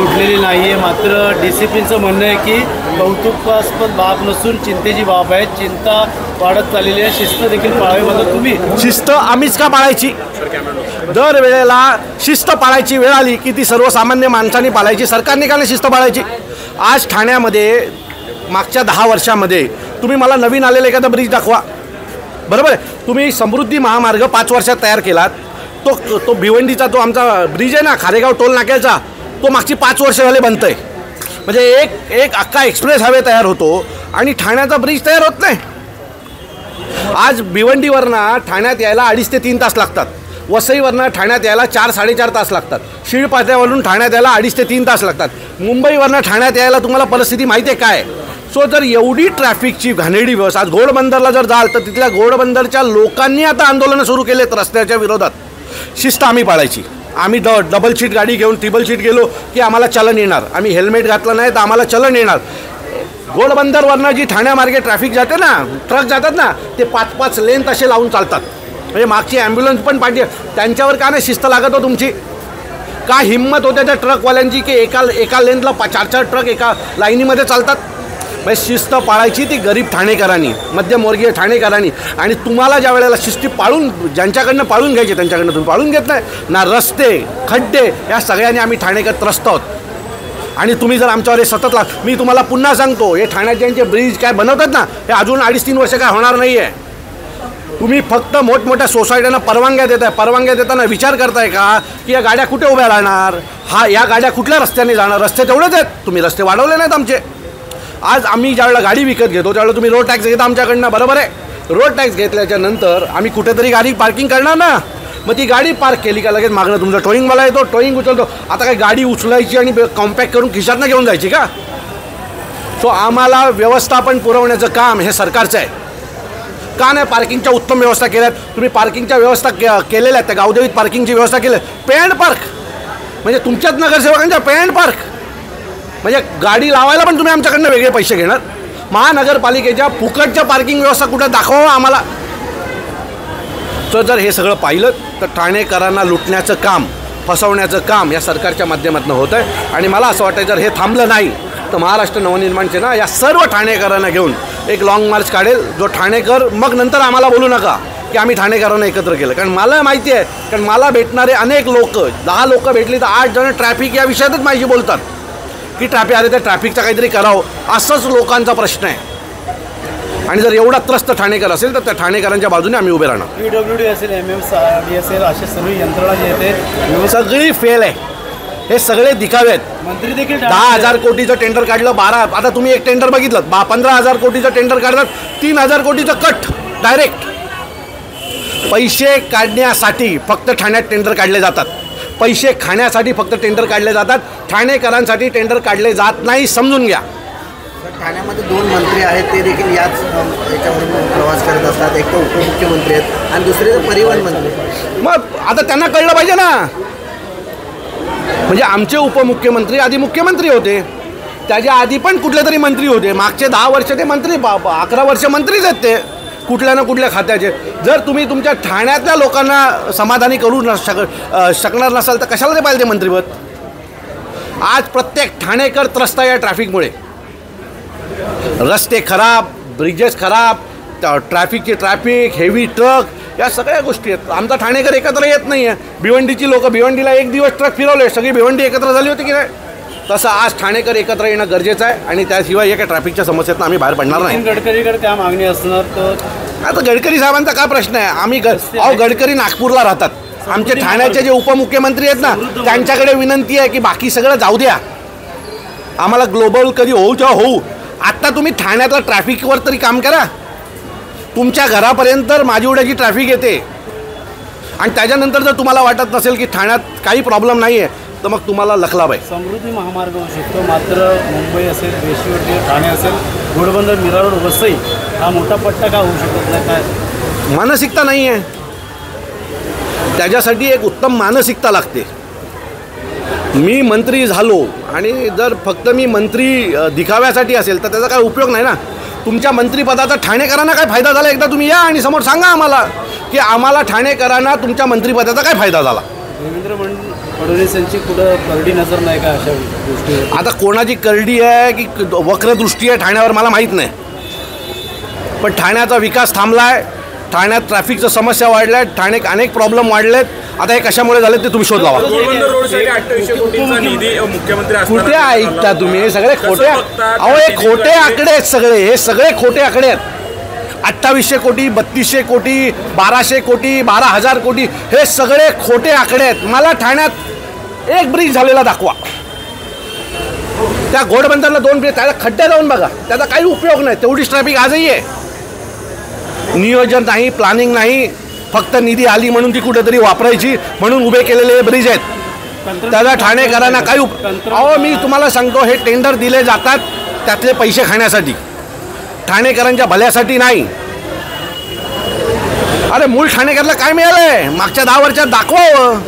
सुटलेली नाही आहे, मात्र डिसिप्लिनचं म्हणणं आहे की कौतुकास्पद बाब नसून चिंतेची बाब आहे. चिंता वाढत चाललेली आहे. शिस्त देखील पाळावी म्हणतात तुम्ही. शिस्त आम्हीच का पाळायची? दर वेळेला शिस्त पाळायची वेळ आली की ती सर्वसामान्य माणसांनी पाळायची, सरकारने का नाही शिस्त पाळायची? आज ठाण्यामध्ये मागच्या 10 वर्षामध्ये तुम्ही मला नवीन आलेला एखादा ब्रिज दाखवा. बरोबर आहे, तुम्ही समृद्धी महामार्ग 5 वर्षात तयार केलात. तो भिवंडीचा जो आमचा ब्रिज आहे ना, खारेगाव टोल नाक्याचा, तो मागची 5 वर्ष झाले बनतं आहे. म्हणजे एक अख्खा एक्सप्रेस हायवे तयार होतो आणि ठाण्याचा ब्रिज तयार होत नाही. आज भिवंडीवरनं ठाण्यात यायला 2.5 ते 3 तास लागतात. वसईवरनं ठाण्यात यायला 4-4.5 तास लागतात. शिळपाट्यावरून ठाण्यात यायला 2.5 ते 3 तास लागतात. मुंबईवरनं ठाण्यात यायला तुम्हाला परिस्थिती माहिती आहे काय? सो जर एवढी ट्रॅफिकची घाणेरडी व्यवस्था, आज घोडबंदरला जर जाल तर तिथल्या घोडबंदरच्या लोकांनी आता आंदोलनं सुरू केलेत रस्त्याच्या विरोधात. शिस्त आम्ही पाळायची. आम्ही डबल सीट गाडी घेऊन ट्रिपल सीट गेलो की आम्हाला चलन येणार. आम्ही हेल्मेट घातलं नाही तर आम्हाला चलन येणार. घोडबंदरवरनं जी ठाण्यामार्गे ट्रॅफिक जाते ना, ट्रक जातात ना, ते 5-5 लेन तसे लावून चालतात. म्हणजे मागची ॲम्ब्युलन्स पण पाठी, त्यांच्यावर का नाही शिस्त लागत हो तुमची? का हिंमत होते त्या ट्रकवाल्यांची की एका लेनला 4-4 ट्रक एका लाईनीमध्ये चालतात? म्हणजे शिस्त पाळायची ती गरीब ठाणेकरांनी, मध्यमवर्गीय ठाणेकरांनी. आणि तुम्हाला ज्या वेळेला शिस्ती पाळून ज्यांच्याकडनं पाळून घ्यायची त्यांच्याकडनं तुम्ही पाळून घेत नाही ना. रस्ते खड्डे या सगळ्यांनी आम्ही ठाणेकर त्रस्त आहोत. आणि तुम्ही जर आमच्यावर हे सतत मी तुम्हाला पुन्हा सांगतो, हे ठाण्यात ज्यांचे ब्रिज काय बनवतात ना, हे अजून 2.5-3 वर्ष काय होणार नाही आहे. तुम्ही फक्त मोठमोठ्या सोसायट्यांना परवानग्या देताय. परवानग्या देताना विचार करताय का की या गाड्या कुठे उभ्या राहणार? या गाड्या कुठल्या रस्त्याने जाणार? रस्ते तेवढेच आहेत, तुम्ही रस्ते वाढवले नाहीत आमचे. आज आम्ही ज्यावेळेला गाडी विकत घेतो त्यावेळेला तुम्ही रोड टॅक्स घेता आमच्याकडनं, बरोबर आहे. रोड टॅक्स घेतल्याच्या नंतर आम्ही कुठेतरी गाडी पार्किंग करणार ना, मग ती गाडी पार्क केली का लगेच मागणं तुमचा टोईंगवाला येतो, टोईंग उचलतो. आता काय गाडी उचलायची आणि कॉम्पॅक्ट करून खिशातनं घेऊन जायची का? सो आम्हाला व्यवस्थापन पुरवण्याचं काम हे सरकारचं आहे. का नाही पार्किंगच्या उत्तम व्यवस्था केल्यात? तुम्ही पार्किंगच्या व्यवस्था केलेल्या आहेत, त्या गावदेवीत पार्किंगची व्यवस्था केली. पे अँड पार्क म्हणजे तुमच्याच नगरसेवकांच्या पे अँड पार्क, म्हणजे गाडी लावायला पण तुम्ही आमच्याकडनं वेगळे पैसे घेणार. महानगरपालिकेच्या फुकटच्या पार्किंग व्यवस्था कुठं दाखवा आम्हाला. तर जर हे सगळं पाहिलं तर ठाणेकरांना लुटण्याचं काम, फसवण्याचं काम या सरकारच्या माध्यमातून होतं आहे. आणि मला असं वाटतं जर हे थांबलं नाही तर महाराष्ट्र नवनिर्माण सेना या सर्व ठाणेकरांना घेऊन एक लाँग मार्च काढेल. जो ठाणेकर मग नंतर आम्हाला बोलू नका की आम्ही ठाणेकरांना एकत्र केलं, कारण मला माहिती आहे, कारण मला भेटणारे अनेक लोक, 10 लोक भेटली तर 8 जण ट्रॅफिक या विषयातच माझी बोलतात की अरे त्या ट्रॅफिकचा काहीतरी करावं, असंच लोकांचा प्रश्न आहे. आणि जर एवढा त्रस्त ठाणेकर असेल तर त्या ठाणेकरांच्या बाजूने आम्ही उभे राहणार. PWD असेल, MMD असेल, अशी सर्व यंत्रणा जी येते सगळी फेल आहे. हे सगळे दिखावे आहेत. मंत्री देखील 10,000 कोटीचं टेंडर काढलं, 12 आता तुम्ही एक टेंडर बघितलं, 15,000 कोटीचं टेंडर काढतात, 3,000 कोटीचं कट डायरेक्ट. पैसे काढण्यासाठी फक्त ठाण्यात टेंडर काढले जातात, पैसे खाण्यासाठी फक्त टेंडर काढले जातात. ठाणेकरांसाठी टेंडर काढले जात नाही, समजून घ्या. ठाण्यामध्ये 2 मंत्री आहेत, ते देखील याच याच्यावरून प्रवास करत असतात. एक तर उपमुख्यमंत्री आहेत आणि दुसरे परिवहन मंत्री. मग आता त्यांना कळलं पाहिजे ना. म्हणजे आमचे उपमुख्यमंत्री आधी मुख्यमंत्री होते, त्याच्या आधी पण कुठले तरी मंत्री होते. मागचे 10 वर्ष ते मंत्री, 11 वर्ष मंत्रीच आहेत ते कुठल्या ना कुठल्या खात्याचे. जर तुम्ही तुमच्या ठाण्यातल्या लोकांना समाधानी करू शकणार नसाल तर कशाला ते पाहिजे मंत्रीपद? आज प्रत्येक ठाणेकर त्रस्त आहे या ट्रॅफिकमुळे. रस्ते खराब, ब्रिजेस खराब, ट्रॅफिक, हेवी ट्रक, या सगळ्या गोष्टी आहेत. आमचा ठाणेकर एकत्र येत नाही आहे. भिवंडीची लोक, भिवंडीला एक दिवस ट्रक फिरवले, सगळी भिवंडी एकत्र झाली होती की नाही? तसं आज ठाणेकर एकत्र येणं गरजेचं आहे. आणि त्याशिवाय एका ट्रॅफिकच्या समस्येतून आम्ही बाहेर पडणार नाही. गडकरीकडे त्या मागणी असणार तर आता गडकरी साहेबांचा काय प्रश्न आहे? आम्ही गडकरी नागपूरला राहतात. आमचे ठाण्याचे जे उपमुख्यमंत्री आहेत ना, त्यांच्याकडे विनंती आहे की बाकी सगळं जाऊ द्या, आम्हाला ग्लोबल कधी होऊ तेव्हा होऊ. आत्ता तुम्ही ठाण्यातल्या ट्रॅफिकवर तरी काम करा. तुमच्या घरापर्यंत माझीवड्याची ट्रॅफिक येते आणि त्याच्यानंतर जर तुम्हाला वाटत नसेल की ठाण्यात काही प्रॉब्लेम नाही आहे तर मग तुम्हाला लखलाबाई. समृद्धी महामार्ग होऊ शकतो, मात्र मुंबई असेल, वेशीवरती ठाणे असेल, घोडबंदर, मीरा रोड, वसई हा मोठा पट्टा का होऊ शकत नाही? काय मानसिकता नाही आहे? त्याच्यासाठी एक उत्तम मानसिकता लागते. मी मंत्री झालो आणि जर फक्त मी मंत्री दिखाव्यासाठी असेल तर त्याचा काय उपयोग नाही ना. तुमच्या मंत्रिपदाचा ठाणेकरांना काय फायदा झाला? एकदा तुम्ही या आणि समोर सांगा आम्हाला की आम्हाला ठाणेकरांना तुमच्या मंत्रिपदाचा काय फायदा झाला. देवेंद्र फडणवीसांची कुठं करडी नजर नाही का अशा गोष्टीवर? आता कोणाची करडी आहे की वक्रदृष्टी आहे ठाण्यावर मला माहीत नाही, पण ठाण्याचा विकास थांबला आहे. ठाण्यात ट्रॅफिकच्या समस्या वाढल्या आहेत, ठाण्यात अनेक प्रॉब्लेम वाढले आहेत. आता हे कशामुळे झाले ते तुम्ही शोध लावा. कुठे ऐकता तुम्ही? हे सगळे खोटे, अहो हे खोटे आकडे आहेत सगळे, हे सगळे खोटे आकडे आहेत. 2800 कोटी, 3200 कोटी, 1200 कोटी, 12,000 कोटी, हे सगळे खोटे आकडे आहेत. मला ठाण्यात एक ब्रिज झालेला दाखवा. त्या घोडबंदरला 2 ब्रिज, त्याला खड्डे जाऊन बघा, त्याचा काही उपयोग नाही. तेवढीच ट्रॅफिक आजही आहे. नियोजन नाही, प्लॅनिंग नाही, फक्त निधी आली म्हणून ती कुठेतरी वापरायची म्हणून उभे केलेले ब्रिज आहेत. त्याला ठाणेकरांना काही अहो मी तुम्हाला सांगतो, हे टेंडर दिले जातात त्यातले पैसे खाण्यासाठी, ठाणेकरांच्या भल्यासाठी नाही. अरे मूळ ठाणेकरला काय मिळालंय मागच्या 10 वर्षात दाखवावं.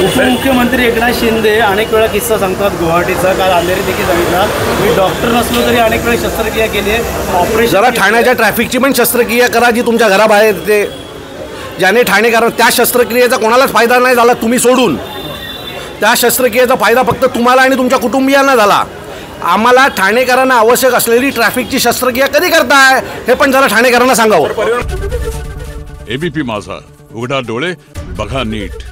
उपमुख्यमंत्री एकनाथ शिंदे अनेक वेळा किस्सा सांगतात गुवाहाटीचा. काल अंधेरी देखील सांगितला, मी डॉक्टर नसलो तरी अनेक वेळा शस्त्रक्रिया केली आहे, ऑपरेशन. जरा ठाण्याच्या ट्रॅफिकची पण शस्त्रक्रिया करा जी तुमच्या घराबाहेर ते, ज्याने ठाणेकर त्या शस्त्रक्रियेचा कोणालाच फायदा नाही झाला तुम्ही सोडून. त्या शस्त्रक्रियेचा फायदा फक्त तुम्हाला आणि तुमच्या कुटुंबियांना झाला. आम्हाला ठाणेकरांना आवश्यक असलेली ट्रॅफिकची शस्त्रक्रिया कधी करताय हे पण जरा ठाणेकरांना सांगावं. एबीपी माझा, उघडा डोळे बघा नीट.